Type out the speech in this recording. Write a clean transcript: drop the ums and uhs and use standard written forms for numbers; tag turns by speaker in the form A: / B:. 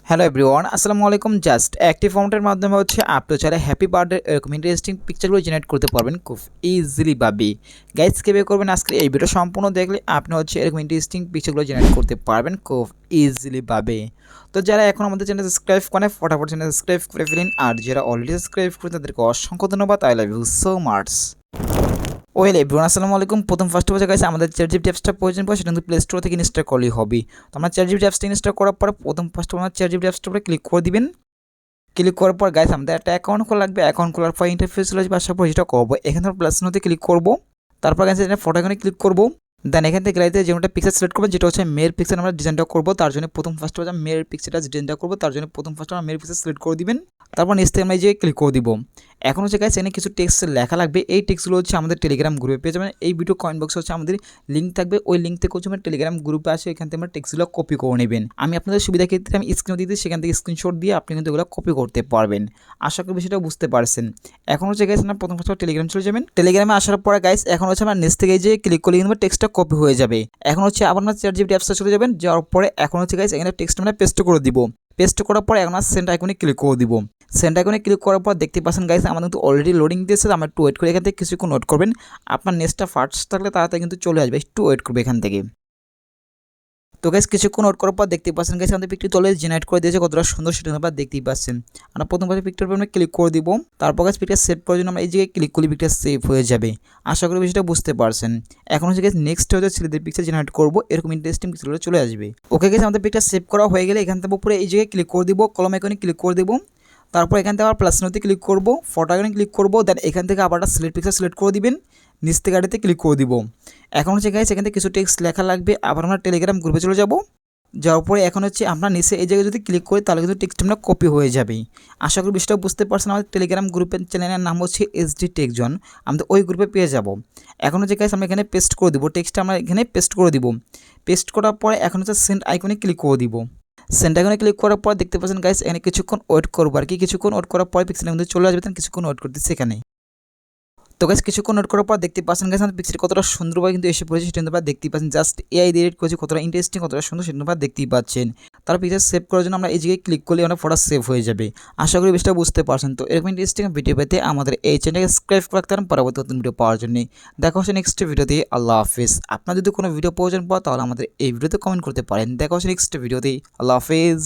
A: Hello everyone, আসসালামু আলাইকুম। Just একটি ফর্মেটের মাধ্যমে আপনি চাইলে হ্যাপি বার্থডে এরকম ইন্টারেস্টিং পিকচারগুলো জেনারেট করতে পারবেন খুব ইজিলি ভাবে। গাইজ কীভাবে করবেন আজকে এই ভিডিও সম্পূর্ণ দেখলে আপনি এরকম ইন্টারেস্টিং পিকচারগুলো জেনারেট করতে পারবেন খুব ইজিলি ভাবে। তো যারা এখন আমাদের চ্যানেল সাবস্ক্রাইব করে ফটাফট চ্যানেল সাবস্ক্রাইব করে ফেলেন, আর যারা অলরেডি সাবস্ক্রাইব করে তাদেরকে অসংখ্য ধন্যবাদ। I love you so much. Well everyone, আসসালামু আলাইকুম। ফার্স্ট অফ গাইস আমাদের চ্যাটজিপিটি অ্যাপসটা প্রয়োজন পড়ে, সেটা কিন্তু প্লে স্টোর থেকে ইনস্টল করলেই হবে। তো আমরা চ্যাটজিপিটি অ্যাপসটা ইনস্টল করার পরে ফার্স্ট আমরা চ্যাটজিপিটি অ্যাপসটার উপরে ক্লিক করে দিবেন। ক্লিক করার পর গাইস আমাদের একটা অ্যাকাউন্ট খোলা লাগবে। অ্যাকাউন্ট খোলার পর ইন্টারফেস চলে আসবে, আসার পর যেটা করবো এখানে আমরা প্লাস চিহ্নতে ক্লিক করবো। তারপর গাইস এখানে ফটো এখানে ক্লিক করবো। দেন এখান থেকে গ্যালারিতে যেটা পিকচার সিলেক্ট করবো, যেটা মেয়ের পিকচার আমরা ডিজাইনটা করবো। তার জন্য ফার্স্ট মেয়ের পিকচারটা ডিজাইনটা করবো। তার জন্য ফার্স্ট আমরা মেয়ের পিকচার সিলেক্ট করে দিবেন। তারপর নিচ থেকে আমরা যে ক্লিক করে দিব। এখন গাইস এখানে কিছু টেক্সট লেখা লাগবে। এই টেক্সটগুলো আমাদের টেলিগ্রাম গ্রুপে পেয়ে যাবেন। এই ভিডিও কমেন্ট বক্সে আমাদের লিঙ্ক থাকবে। ওই লিঙ্ক থেকে আমরা টেলিগ্রাম গ্রুপে আসে, এখান থেকে আমরা টেক্সটগুলো কপি করে নেবেন। আমি আপনাদের সুবিধা ক্ষেত্রে আমি স্ক্রিনে দিয়ে সেখান থেকে স্ক্রিনশট দিয়ে আপনি কিন্তু এগুলো কপি করতে পারবেন। আশা করি বিষয়টা বুঝতে পারছেন। এখন গাইস আমরা ফার্স্ট টেলিগ্রাম চলে যাবেন। টেলিগ্রামে আসার পরে গাইস এখন আমরা নিচ থেকে যে ক্লিক করলে কিন্তু টেক্সটটা কপি হয়ে যাবে। এখন আবার আমরা চ্যাটজিপিটি অ্যাপসটা চলে যাবেন। যাওয়ার পরে এখন গাইস এখানে টেক্সট আমরা পেস্ট করে দিব। পেস্ট করার পর এখন আমরা সেন্ড আইকনে ক্লিক করে দিব। সেন্ড আইকনে ক্লিক করার পর দেখতে পাচ্ছেন গাইস আমাদের কিন্তু অলরেডি লোডিং দিয়েছে। আমরা একটু ওয়েট করে এখান থেকে কিছুক্ষণ নোট করবেন। আপনার নেক্সটটা ফার্স্ট থাকলে তাড়াতাড়ি কিন্তু চলে আসবে, একটু ওয়েট করবে এখান থেকে। তো গাইস কিছুক্ষণ নোট করার পর দেখতে পাচ্ছেন গাইস আমাদের পিকটি তলে জেনারেট করে দিয়েছে, কতটা সুন্দর সেটা আপনারা দেখতেই পাচ্ছেন। আমরা প্রথমবার পিকটার উপর আমরা ক্লিক করে দিব। তারপর গাইস পিকটা সেভ করার জন্য আমরা এই জায়গায় ক্লিক করলে পিকটা সেভ হয়ে যাবে। আশা করি বিষয়টা বুঝতে পারছেন। এখন গাইস নেক্সট ছেলেদের পিকচার জেনারেট করবো, এরকম ইন্টারেস্টিং পিকচারগুলো চলে আসবে। ওকে গাইস আমাদের পিকটা সেভ করা হয়ে গেলে এখান থেকে উপরে এই জায়গায় ক্লিক করে দিব, কলম আইকনে ক্লিক করে দেব। তারপর এখান থেকে আবার প্লাস চিহ্নতে ক্লিক করব, ফটো আইকনে ক্লিক করব। দেন এখান থেকে আবার সিলেক্ট পিকচার সিলেক্ট করে দিবেন, নিচ থেকে গাড়িতে ক্লিক করে দিব। এখন গাইস এখান থেকে কিছু টেক্সট লেখা লাগবে। আবার আমরা টেলিগ্রাম গ্রুপে চলে যাব। যাওয়ার পরে এখন আমরা নিচে এই জায়গায় যদি ক্লিক করি তাহলে কিন্তু টেক্সট আমরা কপি হয়ে যাবে। আশা করি বিষয়টা বুঝতে পারছেন। আমাদের টেলিগ্রাম গ্রুপের চ্যানেলের নাম এসডি টেক জোন। আমাদের ওই গ্রুপে পেয়ে যাব। এখন গাইস আমরা এখানে পেস্ট করে দিব, টেক্সটটা আমরা এখানে পেস্ট করে দিব। পেস্ট করার পরে এখন সেন্ড আইকনে ক্লিক করে দিব। সেন্ড আইকনে ক্লিক করার পর দেখতে পাচ্ছেন গাইস এখানে কিছুক্ষণ ওয়েট করবো আর কি। কিছুক্ষণ ওয়েট করার পর পিক্সেলের মধ্যে চলে আসবে। কিছুক্ষণ ওয়েট করতেছি এখানে। তো গাইস কিছুক্ষণ নোট করার পর দেখতে পাচ্ছেন গাইস আমাদের পিকচার কতটা সুন্দরভাবে কিন্তু এসে পড়েছে, সেটা আপনারা দেখতেই পাচ্ছেন। জাস্ট এআই দিয়ে এডিট করেছে, কতটা ইন্টারেস্টিং কতটা সুন্দর সেটা আপনারা দেখতেই পাচ্ছেন। তার পিকচার সেভ করার জন্য আমরা এই জায়গায় ক্লিক করলে আমরা ফটো সেভ হয়ে যাবে। আশা করি বিষয়টা বুঝতে পারছেন। তো এরকম ইন্টারেস্টিং ভিডিও পেতে আমাদের এই চ্যানেলকে সাবস্ক্রাইব করে রাখতে পারেন পরবর্তী নতুন ভিডিও পাওয়ার জন্য। দেখা হচ্ছে নেক্সট ভিডিওতে। আল্লাহ হাফেজ। আপনার যদি কোনো ভিডিও প্রয়োজন পড়ে তাহলে আমাদের এই ভিডিওতে কমেন্ট করতে পারেন। দেখা হচ্ছে নেক্সট ভিডিওতে। আল্লাহ হাফেজ।